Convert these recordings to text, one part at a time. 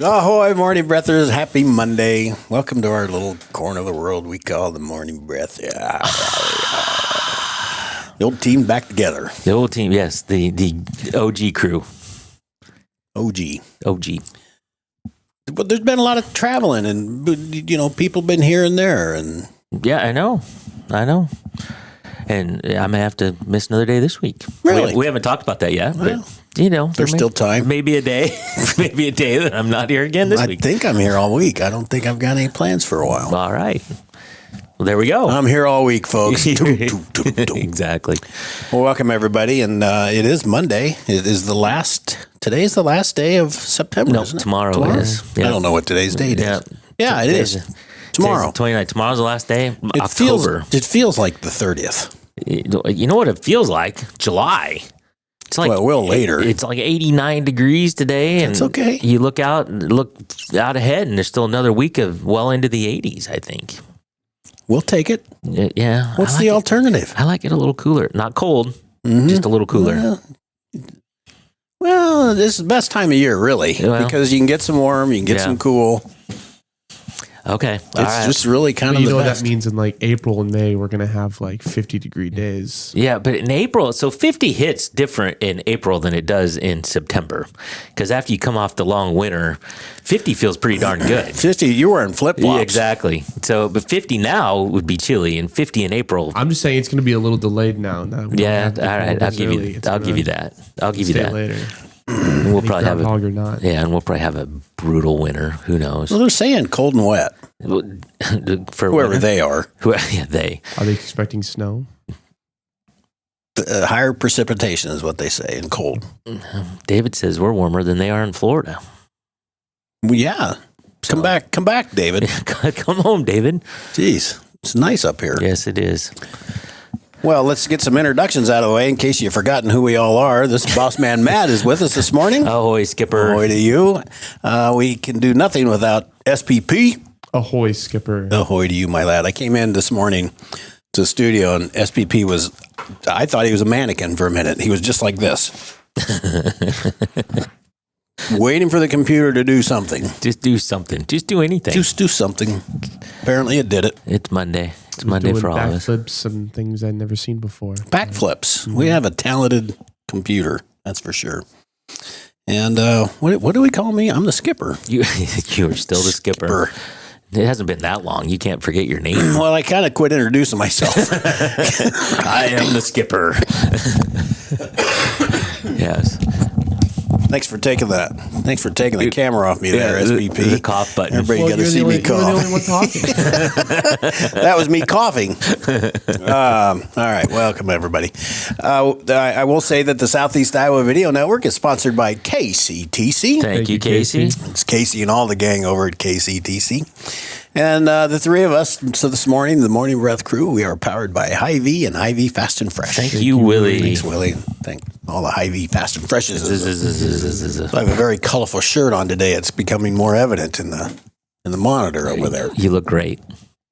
Ahoy, morning breathers. Happy Monday. Welcome to our little corner of the world we call the morning breath. Yeah. The old team back together. The old team, yes. The OG crew. OG. But there's been a lot of traveling and, people been here and there. And yeah, I know. And I'm going to have to miss another day this week. Really? We haven't talked about that yet. Well, but, there's still time. Maybe a day that I'm not here again this week. I think I'm here all week. I don't think I've got any plans for a while. All right. Well, there we go. I'm here all week, folks. Exactly. Well, welcome, everybody. And it is Monday. Today's the last day of September, No, isn't it? tomorrow is. Yeah. I don't know what today's date is. Yeah, it is. Tomorrow. 29th. Tomorrow's the last day. It feels like the 30th. You know what it feels like? July. It's like later. It's like 89 degrees today, and it's okay. You look out ahead, and there's still another week of well into the 80s. I think we'll take it. Yeah. What's the alternative? I like it a little cooler, not cold, just a little cooler. Well, this is the best time of year, really, because you can get some warm, you can get some cool. Okay. It's just really kind of the best. That means in like April and May, we're going to have like 50-degree days. Yeah, but in April, so 50 hits different in April than it does in September. Because after you come off the long winter, 50 feels pretty darn good. 50, you're wearing flip-flops. Yeah, exactly. So, but 50 now would be chilly, and 50 in April. I'm just saying it's going to be a little delayed now. Yeah, all right. I'll give you that. I'll give you that. Later. And we'll probably have or not. Yeah, and we'll probably have a brutal winter. Who knows? Well, they're saying cold and wet. For whoever winter. they are. Yeah, they. Are they expecting snow? Higher precipitation is what they say, and cold. David says we're warmer than they are in Florida. Well, yeah. Come back, David. Come home, David. Jeez, it's nice up here. Yes, it is. Well, let's get some introductions out of the way in case you've forgotten who we all are. This boss man Matt is with us this morning. Ahoy, Skipper. Ahoy to you. We can do nothing without SPP. Ahoy, Skipper. Ahoy to you, my lad. I came in this morning to the studio and SPP I thought he was a mannequin for a minute. He was just like this. Waiting for the computer to do something. Just do something. Just do anything. Just do something. Apparently it did it. It's Monday. It's Monday for all of us. Backflips and things I'd never seen before. Backflips. Mm-hmm. We have a talented computer, that's for sure. And what do we call me? I'm the skipper. You're still the skipper. It hasn't been that long. You can't forget your name. Well, I kind of quit introducing myself. I am the skipper. Yes. Thanks for taking the camera off me there, SPP. The cough button. Everybody got to see me cough. You're the only one talking. That was me coughing. All right. Welcome, everybody. I will say that the Southeast Iowa Video Network is sponsored by KCTC. Thank you, Casey. It's Casey and all the gang over at KCTC. And the three of us, so this morning, the Morning Breath crew, we are powered by Hy-Vee and Hy-Vee Fast and Fresh. Thank you, Willie. Thanks, Willie. Thank all the Hy-Vee Fast and Freshes. I have a very colorful shirt on today. It's becoming more evident in the monitor over there. You look great.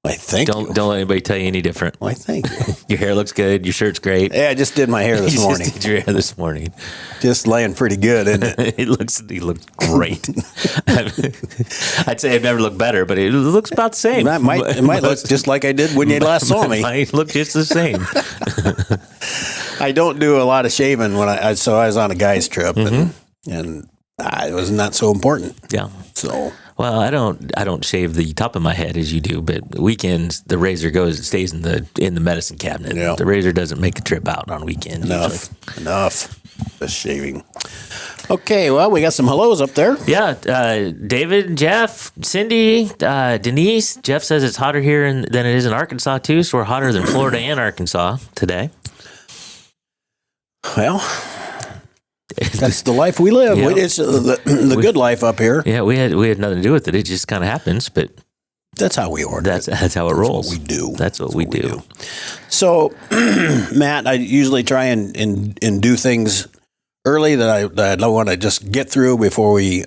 I thank you. Don't let anybody tell you any different. Why, thank you. Your hair looks good. Your shirt's great. Yeah, I just did my hair this morning. Just did your hair this morning. Just laying pretty good, isn't it? He looks great. I'd say I've never looked better, but it looks about the same. It might look just like I did when you last saw me. It might look just the same. I don't do a lot of shaving so I was on a guy's trip, and it was not so important. Yeah. So. Well, I don't shave the top of my head as you do, but weekends the razor stays in the medicine cabinet. Yeah. The razor doesn't make the trip out on weekends. Enough. Just shaving. Okay, well, we got some hellos up there. Yeah, David, Jeff, Cindy, Denise. Jeff says it's hotter here than it is in Arkansas too, so we're hotter than Florida and Arkansas today. Well, that's the life we live. Yeah. It's the good life up here. Yeah, we had nothing to do with it. It just kind of happens, but that's how we order. That's how it rolls. What we do. That's what we do. So, Matt, I usually try and do things early that I don't want to just get through before we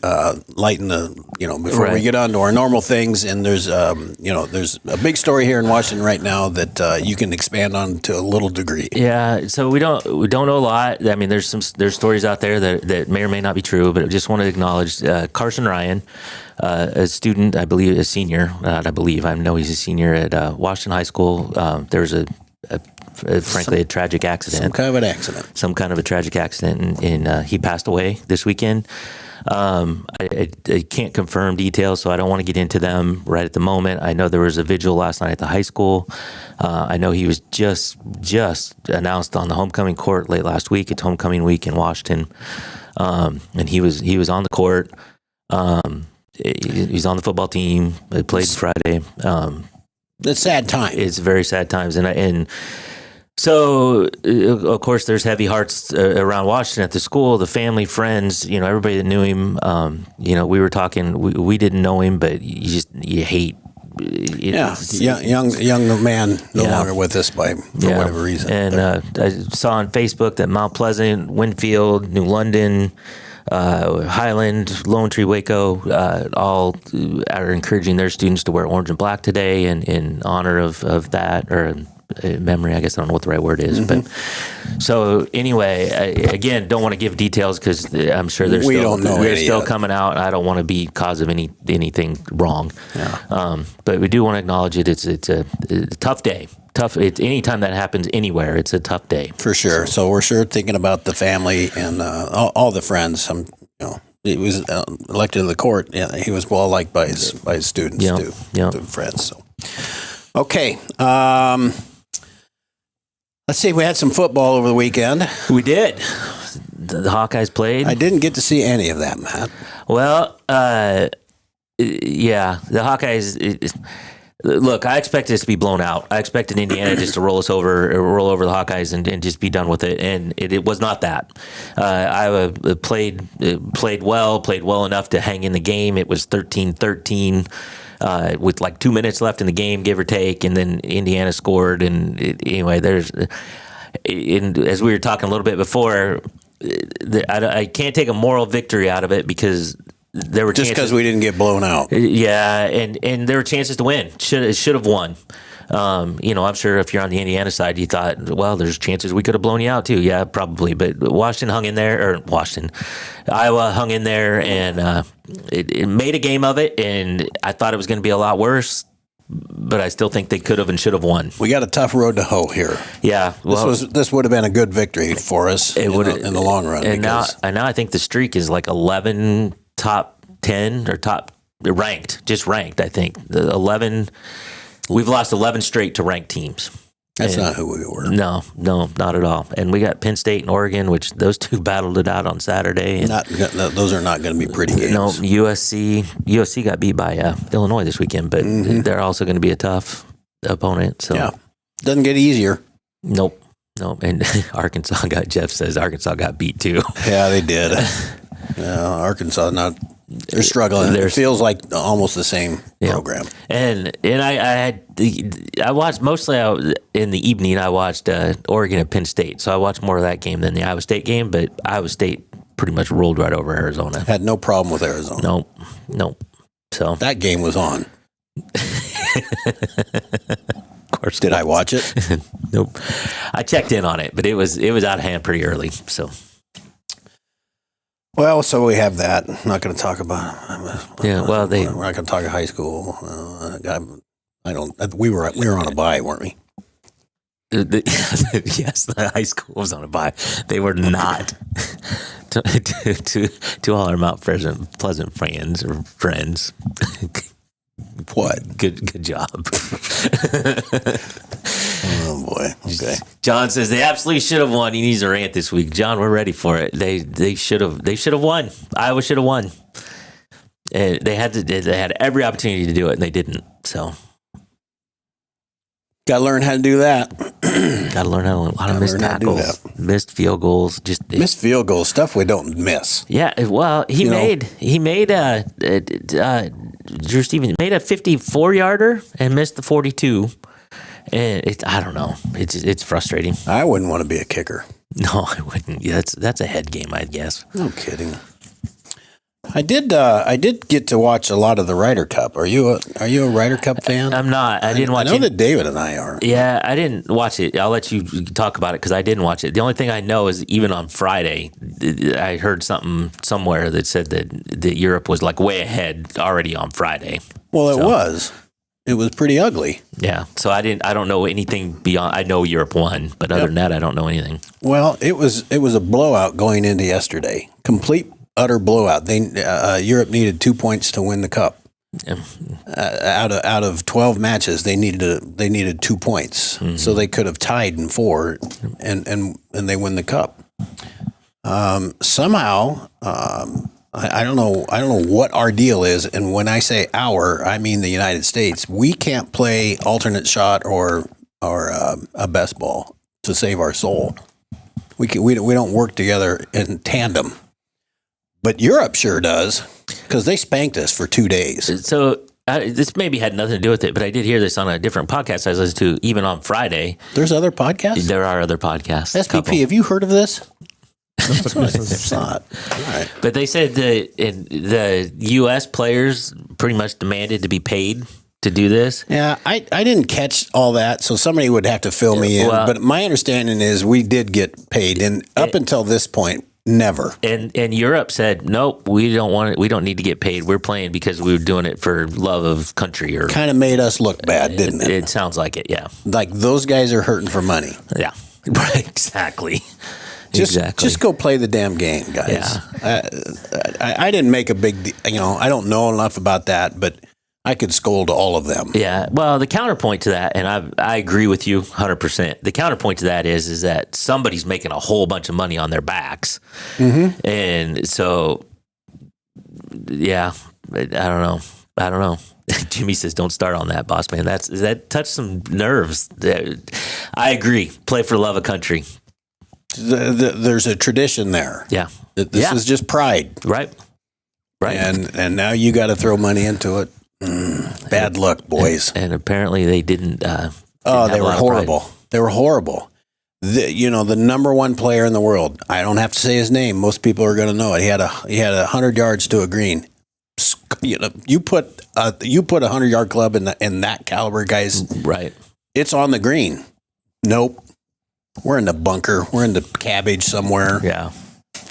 lighten before we Right. get on to our normal things. And there's there's a big story here in Washington right now that you can expand on to a little degree. Yeah, so we don't know a lot. I mean, there's stories out there that may or may not be true, but I just want to acknowledge Carson Ryan, a student, I believe, a senior. I know he's a senior at Washington High School. There was frankly a tragic accident. Some kind of an accident. Some kind of a tragic accident, and he passed away this weekend. I can't confirm details, so I don't want to get into them right at the moment. I know there was a vigil last night at the high school. I know he was just announced on the homecoming court late last week. It's homecoming week in Washington, and he was on the court. He's on the football team. They played Friday. It's sad time. It's very sad times, and so of course there's heavy hearts around Washington at the school, the family, friends, everybody that knew him. We were talking. We didn't know him, but you hate. Young man no longer with us for whatever reason. And I saw on Facebook that Mount Pleasant, Winfield, New London, Highland, Lone Tree, Waco, all are encouraging their students to wear orange and black today in honor of that, or memory. I guess I don't know what the right word is. But so anyway, again, don't want to give details because I'm sure they're still coming out. I don't want to be cause of anything wrong. Yeah. But we do want to acknowledge it. It's a tough day. Anytime that happens anywhere, it's a tough day. For sure. So we're sure thinking about the family and all the friends. He was elected to the court. Yeah, he was well liked by his students too, to friends. So, okay. Let's see. We had some football over the weekend. We did. The Hawkeyes played. I didn't get to see any of that, Matt. Well, yeah, the Hawkeyes. Look, I expected this to be blown out. I expected Indiana just to roll over the Hawkeyes and just be done with it, and it was not that. Iowa played well enough to hang in the game. It was 13-13 with like 2 minutes left in the game, give or take, and then Indiana scored. And anyway, as we were talking a little bit before, I can't take a moral victory out of it because there were just because we didn't get blown out. Yeah, and there were chances to win. Should have won. I'm sure if you're on the Indiana side, you thought, well, there's chances we could have blown you out too. Yeah, probably. But Iowa hung in there, and it made a game of it. And I thought it was going to be a lot worse, but I still think they could have and should have won. We got a tough road to hoe here. Yeah, well, this would have been a good victory for us in the long run. And now I think the streak is like 11 top 10 or top ranked. I think the 11. We've lost 11 straight to ranked teams. That's not who we were. No, not at all. And we got Penn State and Oregon, which those two battled it out on Saturday. And those are not going to be pretty games. No, USC got beat by Illinois this weekend, but they're also going to be a tough opponent. So yeah, doesn't get easier. Nope. And Jeff says Arkansas got beat too. Yeah, they did. Arkansas they're struggling. It feels like almost the same program. And I watched mostly in the evening. I watched Oregon and Penn State, so I watched more of that game than the Iowa State game. But Iowa State pretty much rolled right over Arizona. Had no problem with Arizona. Nope. So that game was on. Of course. Did I watch it? Nope. I checked in on it, but it was out of hand pretty early. So. Well, so we have that. I'm not going to talk about. Yeah. Well, we're not going to talk high school. I don't. We were on a bye, weren't we? Yes, the high school was on a bye. They were not. to all our Mount Pleasant fans or friends. What? Good job. Oh boy. Okay. John says they absolutely should have won. He needs a rant this week. John, we're ready for it. They should have won. Iowa should have won. And they had every opportunity to do it, and they didn't. So got to learn how to do that. Got to learn how to. A lot of missed tackles, missed field goals, missed field goals, stuff we don't miss. Yeah, well, he made Drew Stevens made a 54-yarder and missed the 42. And I don't know. It's frustrating. I wouldn't want to be a kicker. No, I wouldn't. Yeah, that's a head game, I guess. No kidding. I did get to watch a lot of the Ryder Cup. Are you a Ryder Cup fan? I'm not. I didn't watch it. I know that David and I are. Yeah, I didn't watch it. I'll let you talk about it because I didn't watch it. The only thing I know is even on Friday, I heard something somewhere that said that Europe was like way ahead already on Friday. Well, it was. It was pretty ugly. Yeah. So I don't know anything beyond. I know Europe won, but other than that, I don't know anything. Well, it was a blowout going into yesterday. Complete, utter blowout. Europe needed 2 points to win the cup. Yeah. Out of 12 matches, they needed 2 points, so they could have tied in 4, and they win the cup. Somehow, I don't know what our deal is, and when I say our, I mean the United States. We can't play alternate shot or a best ball to save our soul. We don't work together in tandem, but Europe sure does because they spanked us for 2 days. So this maybe had nothing to do with it, but I did hear this on a different podcast I was listening to, even on Friday. There's other podcasts? There are other podcasts. SPP, have you heard of this? It's not. All right. But they said the U.S. players pretty much demanded to be paid to do this. Yeah, I didn't catch all that, so somebody would have to fill me in. But my understanding is we did get paid, and up until this point, never. And Europe said, nope, we don't want it. We don't need to get paid. We're playing because we were doing it for love of country. Or kind of made us look bad, didn't it? It sounds like it. Yeah. Like those guys are hurting for money. Yeah. Right. Exactly. Just go play the damn game, guys. Yeah. I didn't make a big deal. I don't know enough about that, but I could scold all of them. Yeah. Well, the counterpoint to that, and I agree with you 100%. The counterpoint to that is that somebody's making a whole bunch of money on their backs. Mm-hmm. And so, yeah, I don't know. Jimmy says, don't start on that, boss man. That touched some nerves. I agree. Play for love of country. There's a tradition there. Yeah. This is just pride. Right. And now you got to throw money into it. Bad luck, boys. And apparently they didn't. They were horrible. They were horrible. The number one player in the world. I don't have to say his name. Most people are going to know it. He had 100 yards to a green. You put a 100-yard club in that caliber, guys. Right. It's on the green. Nope. We're in the bunker. We're in the cabbage somewhere. Yeah.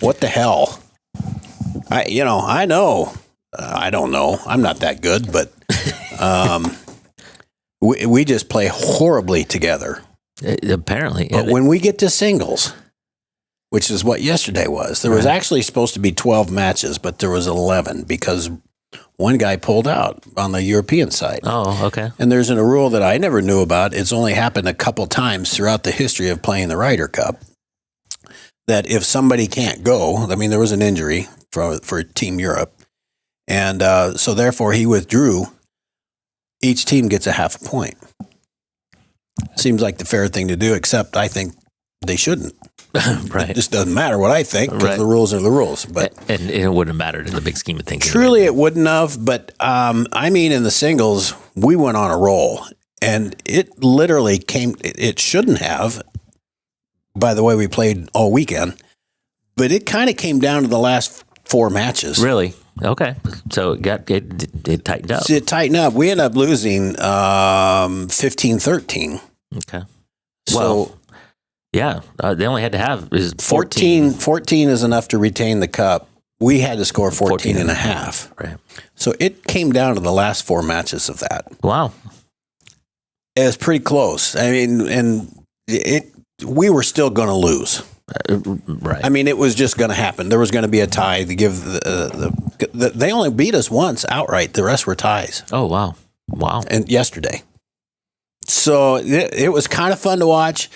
What the hell? I know. I don't know. I'm not that good, but we just play horribly together. Apparently. But when we get to singles, which is what yesterday was, there was actually supposed to be 12 matches, but there was 11 because one guy pulled out on the European side. Oh, okay. And there's a rule that I never knew about. It's only happened a couple times throughout the history of playing the Ryder Cup, that if somebody can't go, there was an injury for Team Europe, and so therefore he withdrew. Each team gets a half a point. Seems like the fair thing to do, except I think they shouldn't. Right. It just doesn't matter what I think because the rules are the rules. But and it wouldn't have mattered in the big scheme of things. Truly, it wouldn't have. But in the singles, we went on a roll, and it literally came. It shouldn't have. By the way, we played all weekend, but it kind of came down to the last 4 matches. Really? Okay. So it tightened up. It tightened up. We ended up losing 15-13. Okay. So, yeah, they only had to have is 14 is enough to retain the cup. We had to score 14 and a half. Right. So it came down to the last 4 matches of that. Wow. It was pretty close. We were still going to lose. Right. It was just going to happen. There was going to be a tie to give they only beat us once outright. The rest were ties. Oh, wow. Wow. And yesterday. So it was kind of fun to watch.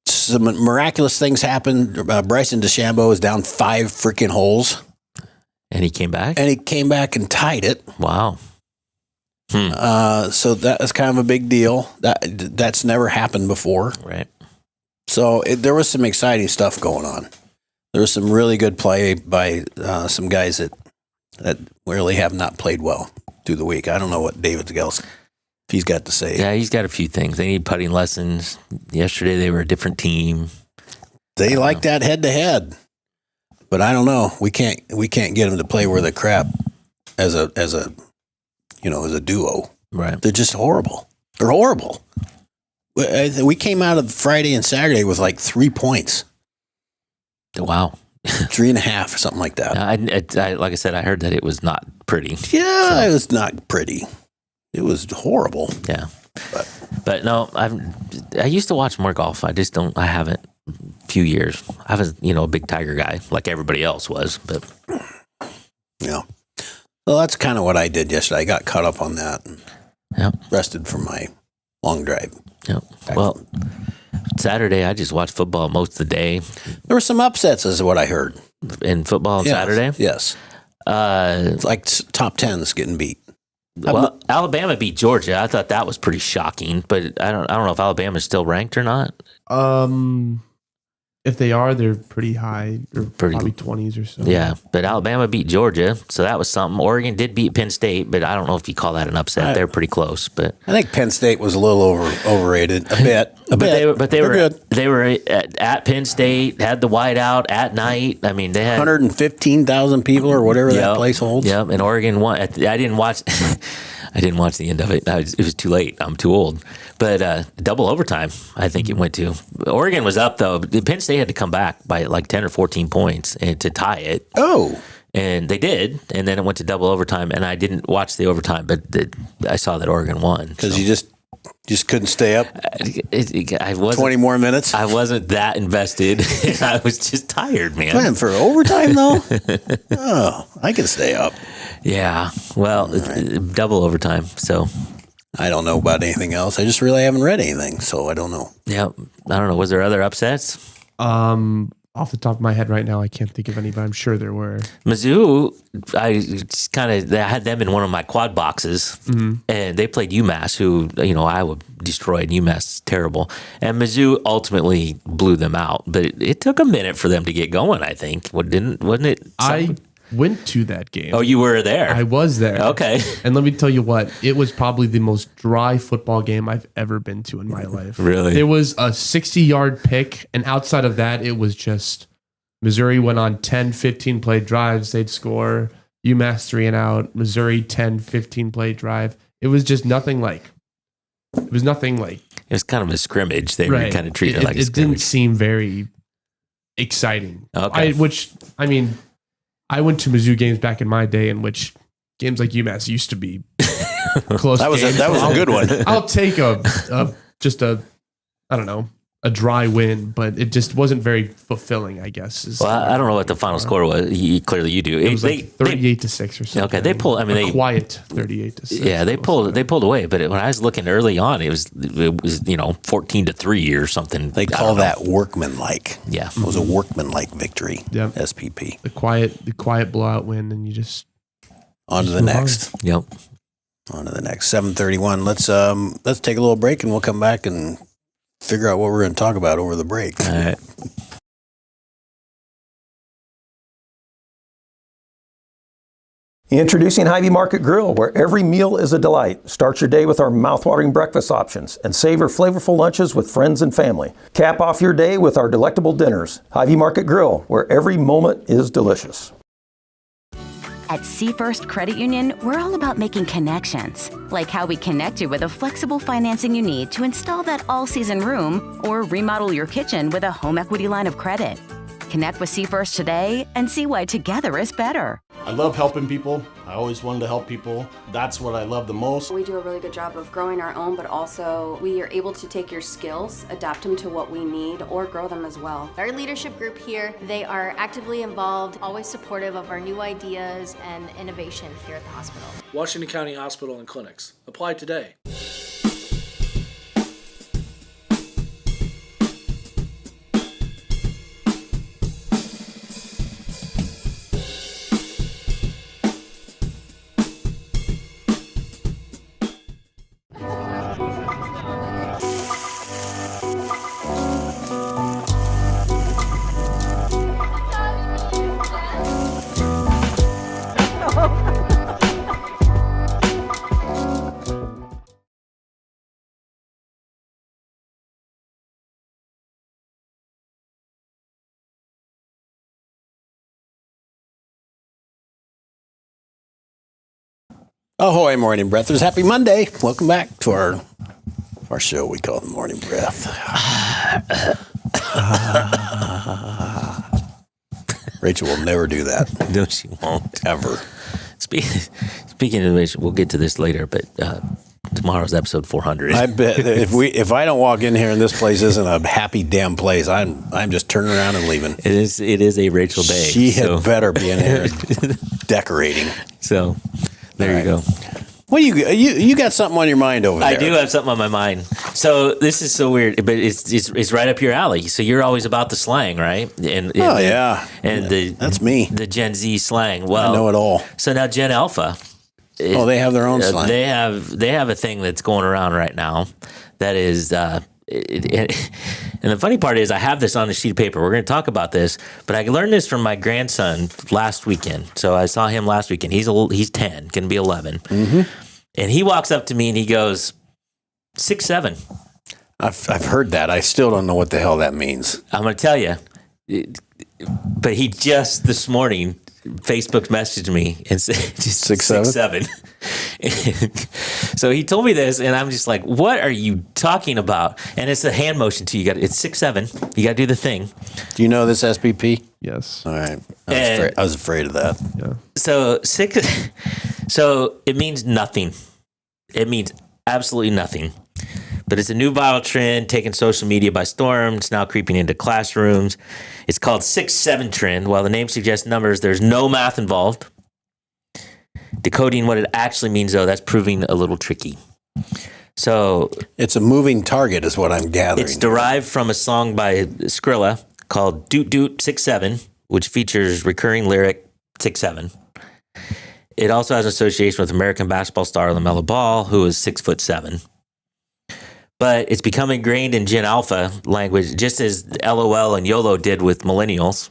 Some miraculous things happened. Bryson DeChambeau was down 5 freaking holes. And he came back? And he came back and tied it. Wow. So that was kind of a big deal. That's never happened before. Right. So there was some exciting stuff going on. There was some really good play by some guys that really have not played well through the week. I don't know what David Gels, if he's got to say. Yeah, he's got a few things. They need putting lessons. Yesterday they were a different team. They like that head to head, but I don't know. We can't get them to play where the crap as a duo. Right. They're just horrible. They're horrible. We came out of Friday and Saturday with like 3 points. Wow. 3.5 or something like that. I like I said, I heard that it was not pretty. Yeah, it was not pretty. It was horrible. Yeah. But no, I used to watch more golf. I haven't few years. I was, a big Tiger guy like everybody else was, but yeah. Well, that's kind of what I did yesterday. I got caught up on that and rested from my long drive. Yeah. Well, Saturday I just watched football most of the day. There were some upsets, is what I heard. In football on Saturday? Yes. It's like top 10s getting beat. Well, Alabama beat Georgia. I thought that was pretty shocking, but I don't know if Alabama's still ranked or not. If they are, they're pretty high, or probably 20s or so. Yeah, but Alabama beat Georgia, so that was something. Oregon did beat Penn State, but I don't know if you call that an upset. They're pretty close, but I think Penn State was a little overrated, a bit. They were good. They were at Penn State, had the whiteout at night. I mean, they had 115,000 people or whatever that place holds. Yep, and Oregon won. I didn't watch. I didn't watch the end of it. It was too late. I'm too old. But double overtime, I think it went to. Oregon was up, though. Penn State had to come back by like 10 or 14 points and to tie it. Oh. And they did. And then it went to double overtime. And I didn't watch the overtime, but I saw that Oregon won. Because you just couldn't stay up? I wasn't, 20 more minutes? I wasn't that invested. I was just tired, man. Man, for overtime, though? Oh, I can stay up. Yeah. Well, double overtime, so... I don't know about anything else. I just really haven't read anything, so I don't know. Yeah, I don't know. Was there other upsets? Off the top of my head right now, I can't think of any, but I'm sure there were. Mizzou, I had them in one of my quad boxes, and they played UMass, who Iowa destroyed. UMass is terrible, and Mizzou ultimately blew them out. But it took a minute for them to get going. I think, wasn't it? I went to that game. Oh, you were there? I was there. Okay. And let me tell you what, it was probably the most dry football game I've ever been to in my life. Really? It was a 60-yard pick, and outside of that, it was just Missouri went on 10, 15-play drives. They'd score. UMass 3 and out. Missouri 10, 15-play drive. It was just nothing like... It was kind of a scrimmage. They were kind of treated like a scrimmage. It didn't seem very exciting. Okay. I went to Mizzou games back in my day in which games like UMass used to be close. That was a good one. I'll take a a dry win, but it just wasn't very fulfilling, I guess. I don't know what the final score was. Clearly you do. It was like 38-6 or something. Okay, they pulled. I mean, quiet 38-6. Yeah, they pulled away. But when I was looking early on, it was 14-3 or something. They call that workmanlike. Yeah, it was a workmanlike victory. Yep. SPP. The quiet blowout win, and you just on to the next. Yep. On to the next. 7:31. Let's take a little break, and we'll come back and figure out what we're going to talk about over the break. All right. Introducing Hy-Vee Market Grill, where every meal is a delight. Start your day with our mouthwatering breakfast options and savor flavorful lunches with friends and family. Cap off your day with our delectable dinners. Hy-Vee Market Grill, where every moment is delicious. At Seafirst Credit Union, we're all about making connections, like how we connect you with a flexible financing you need to install that all-season room or remodel your kitchen with a home equity line of credit. Connect with Seafirst today and see why together is better. I love helping people. I always wanted to help people. That's what I love the most. We do a really good job of growing our own, but also we are able to take your skills, adapt them to what we need, or grow them as well. Our leadership group here, they are actively involved, always supportive of our new ideas and innovation here at the hospital. Washington County Hospital and Clinics. Apply today. Ahoy, Morning Breathers. Happy Monday. Welcome back to our show we call the Morning Breath. Rachel will never do that. No, she won't. Ever. Speaking of which, we'll get to this later, but tomorrow's episode 400. I bet if I don't walk in here and this place isn't a happy damn place, I'm just turning around and leaving. It is a Rachel day. She had better be in here decorating. So there you go. Well, you got something on your mind over there. I do have something on my mind. So this is so weird, but it's right up your alley. So you're always about the slang, right? And yeah. And that's me. The Gen Z slang. Well, I know it all. So now Gen Alpha. They have their own slang. They have a thing that's going around right now that is. And the funny part is, I have this on a sheet of paper. We're going to talk about this, but I learned this from my grandson last weekend. So I saw him last weekend. He's 10, going to be 11, and he walks up to me and he goes, 6'7". I've heard that. I still don't know what the hell that means. I'm going to tell you, but he just this morning Facebook messaged me and said just 6'7". So he told me this, and I'm just like, "What are you talking about?" And it's a hand motion too. It's 6'7". You got to do the thing. Do you know this SPP? Yes. All right. I was afraid of that. Yeah. So So it means nothing. It means absolutely nothing. But it's a new viral trend taking social media by storm. It's now creeping into classrooms. It's called 6'7" trend. While the name suggests numbers, there's no math involved. Decoding what it actually means, though, that's proving a little tricky. So it's a moving target, is what I'm gathering. It's derived from a song by Skrilla called "Doot Doot 6'7", which features recurring lyric 6'7". It also has an association with American basketball star LaMelo Ball, who is 6'7". But it's become ingrained in Gen Alpha language, just as LOL and YOLO did with millennials.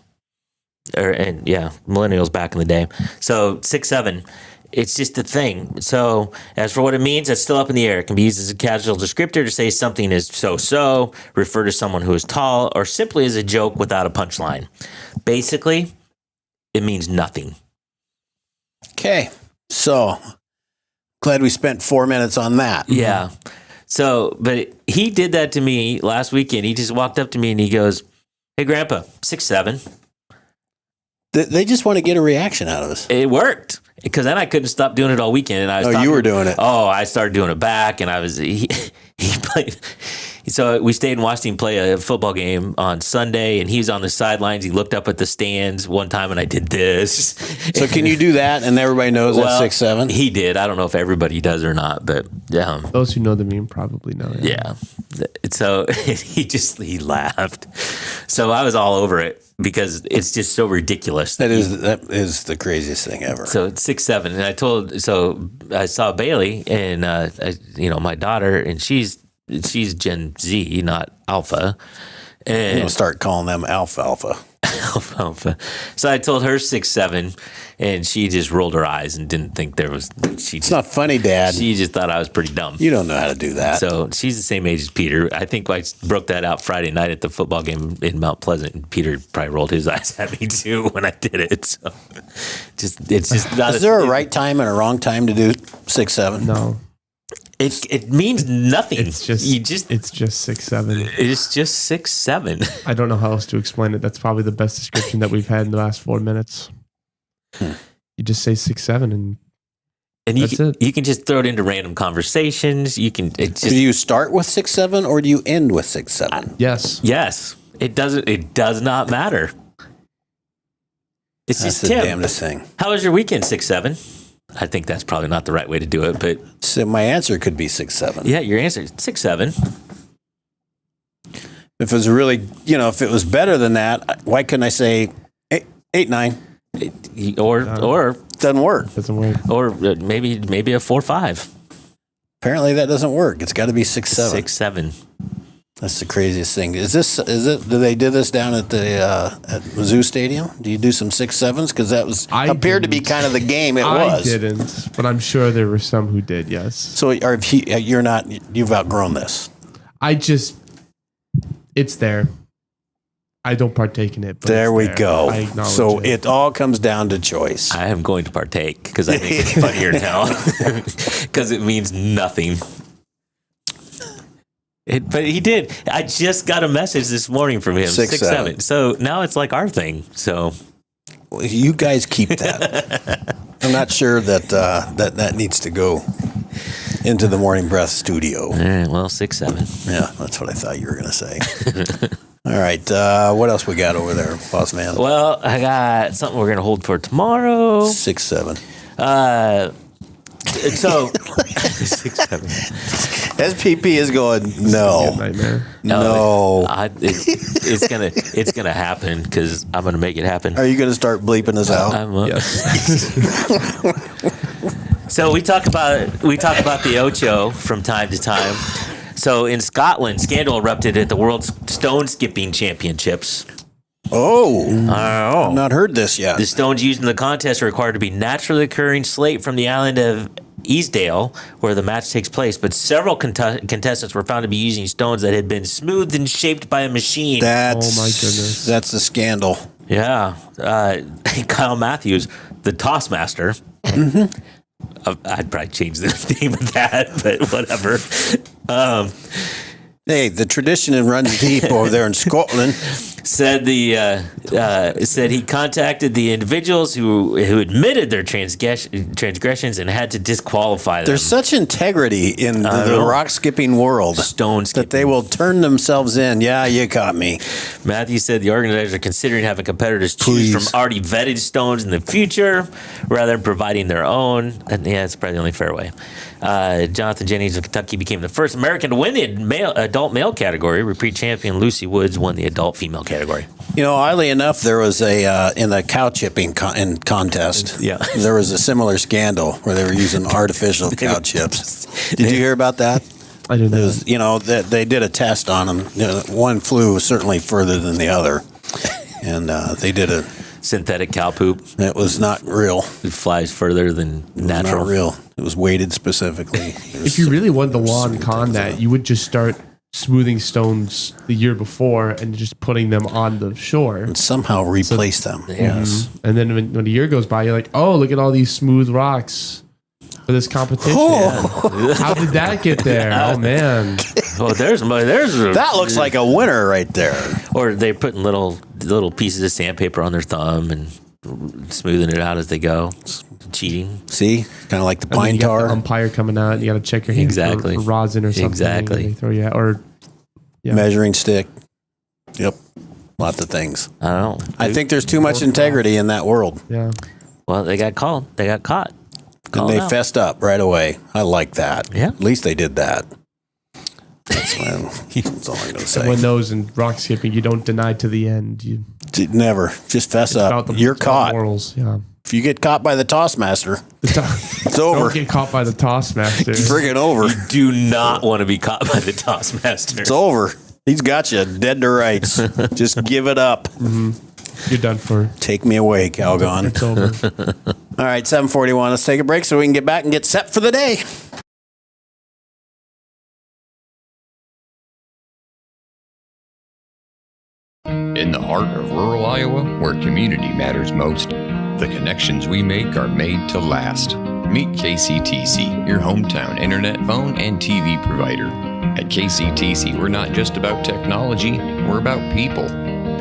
Millennials back in the day. So 6'7", it's just a thing. So as for what it means, that's still up in the air. It can be used as a casual descriptor to say something is so-so, refer to someone who is tall, or simply as a joke without a punchline. Basically, it means nothing. Okay. So glad we spent 4 minutes on that. Yeah. So, but he did that to me last weekend. He just walked up to me and he goes, "Hey, Grandpa, 6'7". They just want to get a reaction out of us. It worked because then I couldn't stop doing it all weekend. And I was you were doing it. Oh, I started doing it back, and he played. So we stayed and watched him play a football game on Sunday, and he was on the sidelines. He looked up at the stands one time, and I did this. So can you do that, and everybody knows that's 6'7"? He did. I don't know if everybody does or not, but those who know the meme probably know. Yeah. So he laughed. So I was all over it because it's just so ridiculous. That is the craziest thing ever. So it's 6'7", and I saw Bailey and my daughter, and she's Gen Z, not Alpha. And you'll start calling them Alpha. Alpha. So I told her 6'7", and she just rolled her eyes and didn't think there was. It's not funny, Dad. She just thought I was pretty dumb. You don't know how to do that. So she's the same age as Peter. I think I broke that out Friday night at the football game in Mount Pleasant, and Peter probably rolled his eyes at me too when I did it. So it's just not. Is there a right time and a wrong time to do 6'7"? No. It means nothing. It's just 6'7". It's just 6'7". I don't know how else to explain it. That's probably the best description that we've had in the last 4 minutes. You just say 6'7", and that's it. You can just throw it into random conversations. You can. Do you start with 6'7", or do you end with 6'7"? Yes. It doesn't. It does not matter. It's That's just the Tim. damnedest thing. How was your weekend? 6'7". I think that's probably not the right way to do it, but so my answer could be 6'7". Yeah, your answer is 6'7". If it was really, if it was better than that, why couldn't I say 8'9"? Or doesn't work. Doesn't work. Or maybe a 4'5". Apparently that doesn't work. It's got to be 6'7". 6'7". That's the craziest thing. Is it? Do they do this down at the at Mizzou Stadium? Do you do some 6'7"s? Because that appeared to be kind of the game. I didn't, but I'm sure there were some who did. Yes. So you're not. You've outgrown this. It's there. I don't partake in it. But There we I go. acknowledge So it all comes down to choice. I am going to partake because I think it's funnier now because it means nothing. But he did. I just got a message this morning from him. 6'7". So now it's like our thing. So you guys keep that. I'm not sure that that needs to go into the Morning Breath studio. All right, well, 6'7". Yeah, that's what I thought you were going to say. All right, what else we got over there, boss man? Well, I got something we're going to hold for tomorrow. 6'7". So 6'7". SPP is going, no. No. It's gonna happen because I'm gonna make it happen. Are you going to start bleeping us out? Yes. So we talk about the Ocho from time to time. So in Scotland, scandal erupted at the World Stone Skipping Championships. Oh, I've not heard this yet. The stones used in the contest are required to be naturally occurring slate from the island of Easdale, where the match takes place. But several contestants were found to be using stones that had been smoothed and shaped by a machine. Oh my goodness. That's a scandal. Yeah. Kyle Matthews, the toss master. Mm-hmm. I'd probably change the name of that, but whatever. Hey, the tradition runs deep over there in Scotland. Said he contacted the individuals who admitted their transgressions and had to disqualify them. There's such integrity in the rock skipping world, stone skipping, that they will turn themselves in. Yeah, you caught me. Matthews said the organizers are considering having competitors choose from already vetted stones in the future rather than providing their own. And yeah, it's probably the only fair way. Jonathan Jennings of Kentucky became the first American to win the adult male category. Repeat champion Lucy Woods won the adult female category. You know, oddly enough, there was in the cow chipping contest. Yeah, there was a similar scandal where they were using artificial cow chips. Did you hear about that? I didn't know. You know, they did a test on them. You know, one flew certainly further than the other, and they did a synthetic cow poop. It was not real. It flies further than natural. Not real. It was weighted specifically. If you really wanted the lawn con that, you would just start smoothing stones the year before and just putting them on the shore. And somehow replace them. Yes. And then when a year goes by, you're like, oh, look at all these smooth rocks for this competition. Oh. How did that get there? Oh, man. Oh, that looks like a winner right there. Or they're putting little pieces of sandpaper on their thumb and smoothing it out as they go. Cheating. See, kind of like the pine tar. The umpire coming out, you got to check your hands for rosin or something. Exactly. They throw you out, or measuring stick. Yep, lots of things. I don't know. I think there's too much integrity in that world. Yeah. Well, they got caught. And they fessed up right away. I like that. Yeah. At least they did that. That's all I'm going to say. Everyone knows in rock skipping, you don't deny to the end. You never. Just fess up. You're caught. Morals, yeah. If you get caught by the toss master, it's over. Don't get caught by the toss master. It's friggin' over. You do not want to be caught by the toss master. It's over. He's got you dead to rights. Just give it up. Mm-hmm. You're done for. Take me away, Calgon. It's over. All right, 7:41. Let's take a break so we can get back and get set for the day. In the heart of rural Iowa, where community matters most, the connections we make are made to last. Meet KCTC, your hometown internet, phone, and TV provider. At KCTC, we're not just about technology, we're about people.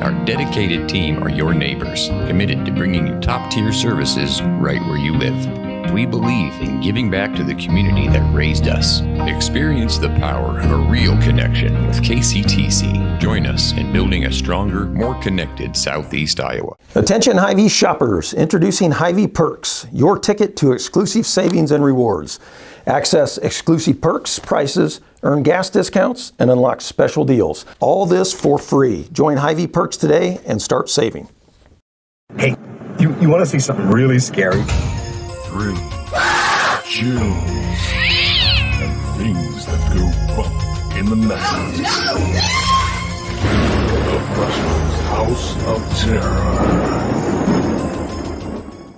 Our dedicated team are your neighbors, committed to bringing you top-tier services right where you live. We believe in giving back to the community that raised us. Experience the power of a real connection with KCTC. Join us in building a stronger, more connected Southeast Iowa. Attention Hy-Vee shoppers, introducing Hy-Vee Perks, your ticket to exclusive savings and rewards. Access exclusive perks, prices, earn gas discounts, and unlock special deals. All this for free. Join Hy-Vee Perks today and start saving. Hey, you want to see something really scary? 3, chills, and things that go bump in the night. The Russians' House of Terror.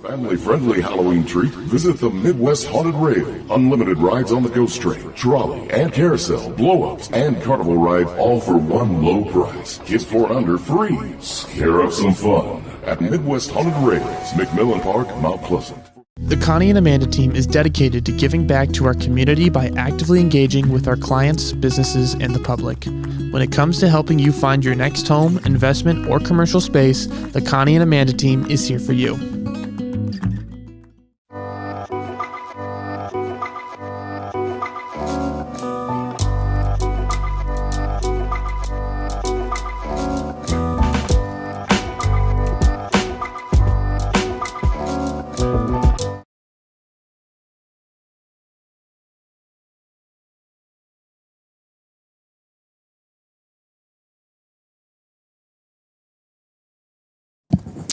family-friendly Halloween treat, visit the Midwest Haunted Rail. Unlimited rides on the Ghost Train, trolley, and carousel, blow-ups, and carnival ride, all for one low price. Kids 4 and under free. Scare up some fun at Midwest Haunted Rails, McMillan Park, Mount Pleasant. The Connie and Amanda team is dedicated to giving back to our community by actively engaging with our clients, businesses, and the public. When it comes to helping you find your next home, investment, or commercial space, the Connie and Amanda team is here for you.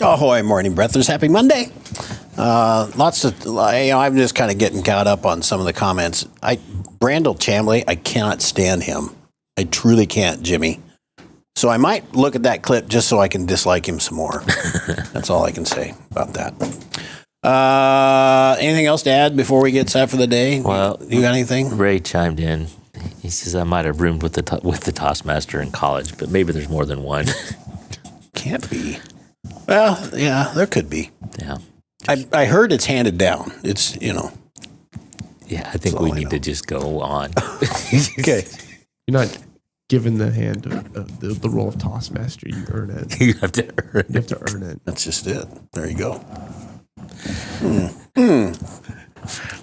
Ahoy, morning breathers. Happy Monday. I'm just kind of getting caught up on some of the comments. Brandel Chamblee, I cannot stand him. I truly can't, Jimmy. So I might look at that clip just so I can dislike him some more. That's all I can say about that. Anything else to add before we get set for the day? Well, you got anything? Ray chimed in. He says, I might have roomed with the Toastmaster in college, but maybe there's more than one. Can't be. Well, yeah, there could be. Yeah. I heard it's handed down. It's, Yeah, I think we need to just go on. Okay. You're not given the hand of the role of Toastmaster. You earn it. You have to earn You have to earn it. That's just it. There you go.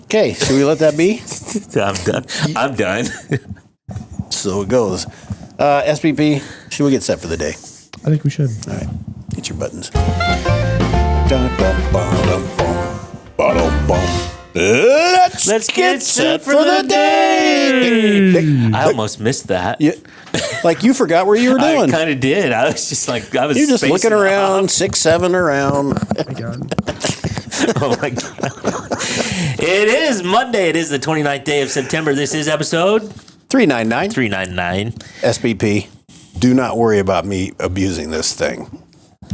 Okay, should we let that be? I'm done. So it goes. SPP, should we get set for the day? I think we should. All right. Get your buttons. Let's get set for the day. I almost missed that. Yeah, like you forgot where you were doing. I kind of did. I was just like, You're just looking around, 6-7 around. Oh my God. It is Monday. It is the 29th day of September. This is episode 399. 399. SPP, do not worry about me abusing this thing.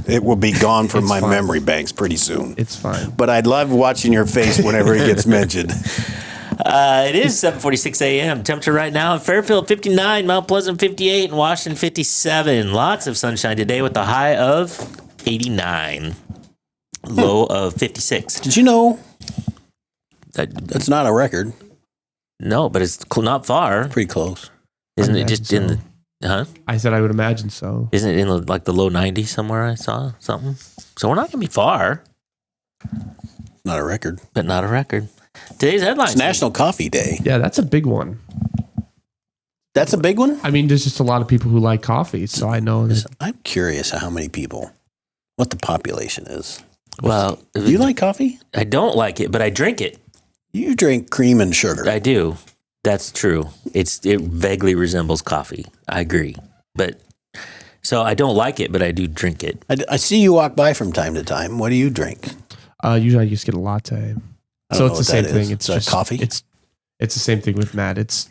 It will be gone from my memory banks pretty soon. It's fine. But I'd love watching your face whenever it gets mentioned. It is 7:46 a.m. Temperature right now in Fairfield 59, Mount Pleasant 58, and Washington 57. Lots of sunshine today with a high of 89, low of 56. Did you know that's not a record? No, but it's not far. Pretty close. Isn't it just in the... Huh? I said I would imagine so. Isn't it in the low 90s somewhere? I saw something. So we're not going to be far. Not a record. But not a record. Today's headlines. It's National Coffee Day. Yeah, that's a big one. That's a big one? I mean, there's just a lot of people who like coffee, so I know that. I'm curious how many people, what the population is. Well, do you like coffee? I don't like it, but I drink it. You drink cream and sugar. I do. That's true. It vaguely resembles coffee. I agree. But so I don't like it, but I do drink it. I see you walk by from time to time. What do you drink? Usually I just get a latte. So it's the same thing. It's just coffee. It's the same thing with Matt. It's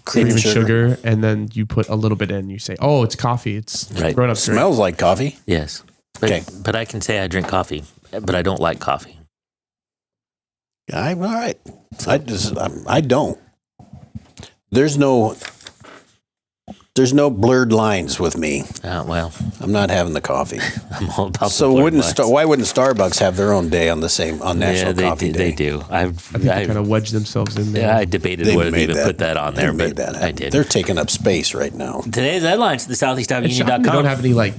cream and sugar, and then you put a little bit in. You say, "Oh, it's coffee." It's right. Grown up. Smells like coffee. Yes. But I can say I drink coffee, but I don't like coffee. All right. I don't. There's no blurred lines with me. Well, I'm not having the coffee. I'm all about. So why wouldn't Starbucks have their own day on National Coffee Day? They do. I think they kind of wedged themselves in there. Yeah, I debated whether to even put that on there, but I did. They're taking up space right now. Today's headlines to the SoutheastUnion.com. They don't have any like.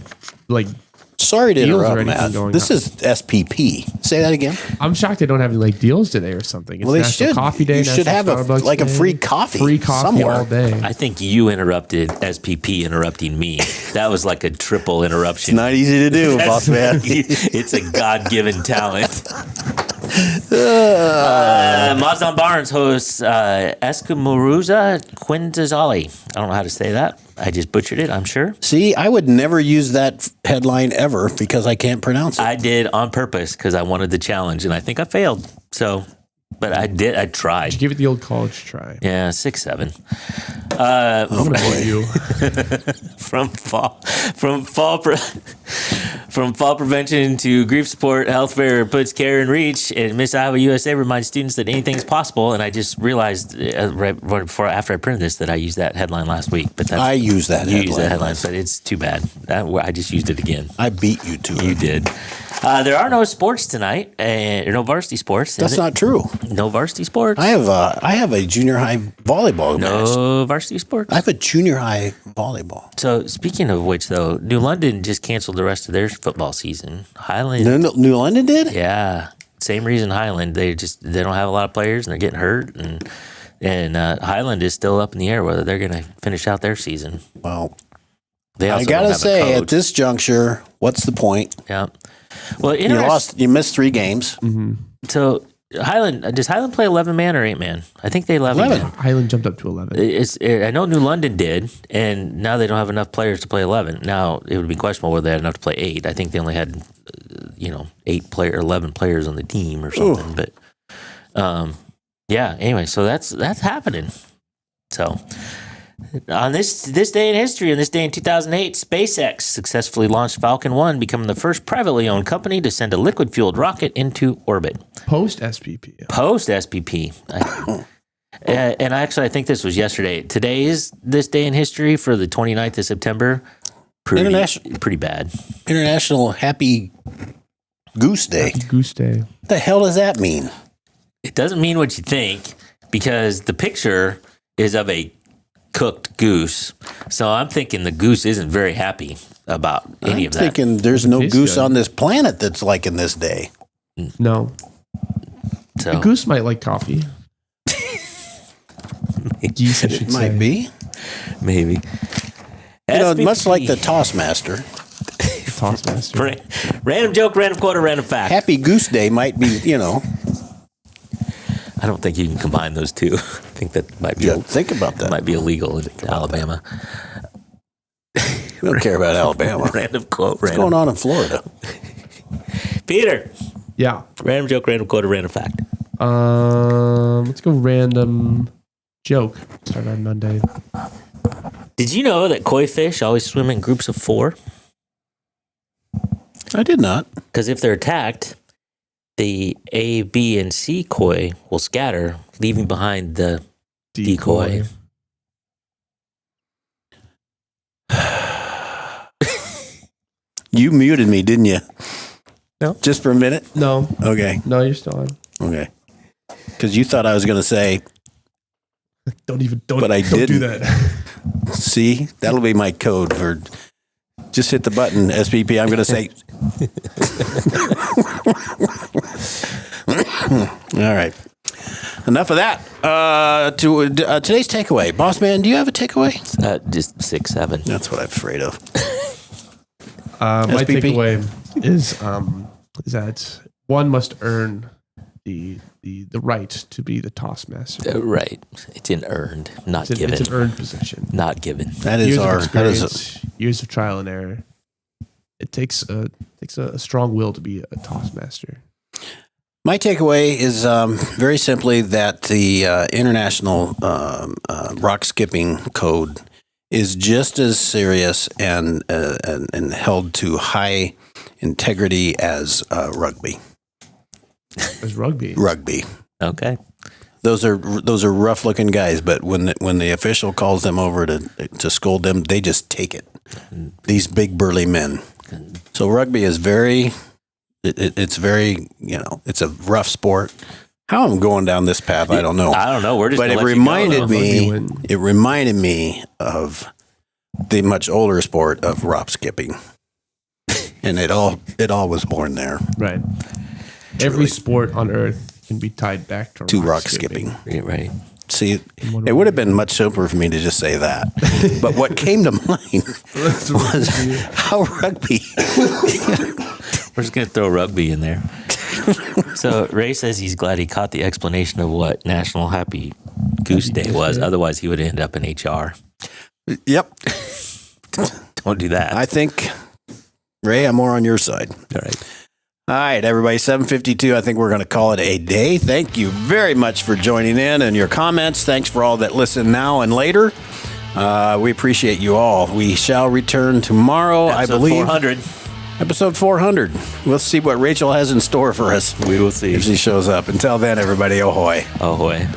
Sorry to interrupt, Matt. This is SPP. Say that again. I'm shocked they don't have any like deals today or something. It's well, they National should. Coffee Day. You should have a free coffee. Free coffee somewhere. all day. I think you interrupted SPP interrupting me. That was like a triple interruption. It's not easy to do, boss man. It's a God-given talent. Mazdan Barnes hosts Escamuruza Quintazali. I don't know how to say that. I just butchered it, I'm sure. See, I would never use that headline ever because I can't pronounce it. I did on purpose because I wanted the challenge, and I think I failed. So, but I did. I tried. Give it the old college try. Yeah, 6-7. I'm gonna hit you. From fall prevention to grief support, Health Fair puts care in reach, and Miss Iowa USA reminds students that anything is possible. And I just realized after I printed this that I used that headline last week. But I used that. You used that headline, but it's too bad. I just used it again. I beat you to it. You did. There are no sports tonight, no varsity sports. That's not true. No varsity sports. I have a junior high volleyball match. No varsity sports. I have a junior high volleyball. So speaking of which, though, New London just canceled the rest of their football season. Highland. New London did? Yeah. Same reason Highland. They don't have a lot of players and they're getting hurt, and Highland is still up in the air whether they're going to finish out their season. Well, I gotta say, at this juncture, what's the point? Yeah. Well, you missed 3 games. Mm-hmm. So does Highland play 11-man or 8-man? I think they 11. Highland jumped up to 11. I know New London did, and now they don't have enough players to play 11. Now it would be questionable whether they had enough to play 8. I think they only had 11 players on the team or something. Ooh. But yeah. Anyway, so that's happening. So. On this day in history, on this day in 2008, SpaceX successfully launched Falcon 1, becoming the first privately owned company to send a liquid-fueled rocket into orbit. Post-SPP. And I think this was yesterday. Today is this day in history for the 29th of September. Pretty bad. International Happy Goose Day. Happy Goose Day. What the hell does that mean? It doesn't mean what you think, because the picture is of a cooked goose. So I'm thinking the goose isn't very happy about any of that. I'm thinking there's no goose on this planet that's liking this day. No. So the goose might like coffee. Geese, I should it might say. be. Maybe. Much like the Tossmaster. Random joke, random quote, or random fact. Happy Goose Day might be, I don't think you can combine those two. I think that might be. Think about that. Might be illegal in Alabama. We don't care about Alabama. Random quote. What's going on in Florida? Peter. Yeah. Random joke, random quote, or random fact. Let's go random joke. Start on Monday. Did you know that koi fish always swim in groups of 4? I did not. Because if they're attacked, the A, B, and C koi will scatter, leaving behind the decoy. You muted me, didn't you? No. Just for a minute? No. Okay. No, you're still on. Okay. Because you thought I was going to say. Don't but I didn't. do that. See, that'll be my code for. Just hit the button, SPP. I'm going to say. All right. Enough of that. Today's takeaway. Boss man, do you have a takeaway? Just 6, 7. That's what I'm afraid of. My takeaway is that one must earn the right to be the Tossmaster. Right. It's an earned, not given. It's an earned position. Not given. That is years of trial and error. It takes a strong will to be a Tossmaster. My takeaway is very simply that the International Rock Skipping Code is just as serious and held to high integrity as rugby. As rugby. Rugby. Okay. Those are rough looking guys, but when the official calls them over to scold them, they just take it. These big burly men. So rugby is it's very, it's a rough sport. How I'm going down this path, I don't know. I don't know. We're just. But it reminded me of the much older sport of rock skipping, and it all was born there. Right. Every sport on earth can be tied back to rock skipping. Right. See, it would have been much simpler for me to just say that. But what came to mind was how rugby. We're just going to throw rugby in there. So Ray says he's glad he caught the explanation of what National Happy Goose Day was. Otherwise, he would end up in HR. Yep. Don't do that. I think, Ray, I'm more on your side. All right. All right, everybody, 7:52. I think we're going to call it a day. Thank you very much for joining in and your comments. Thanks for all that listen now and later. We appreciate you all. We shall return tomorrow, Episode I believe. 400. Episode 400. We'll see what Rachel has in store for us. We will see. If she shows up. Until then, everybody, ahoy. Ahoy.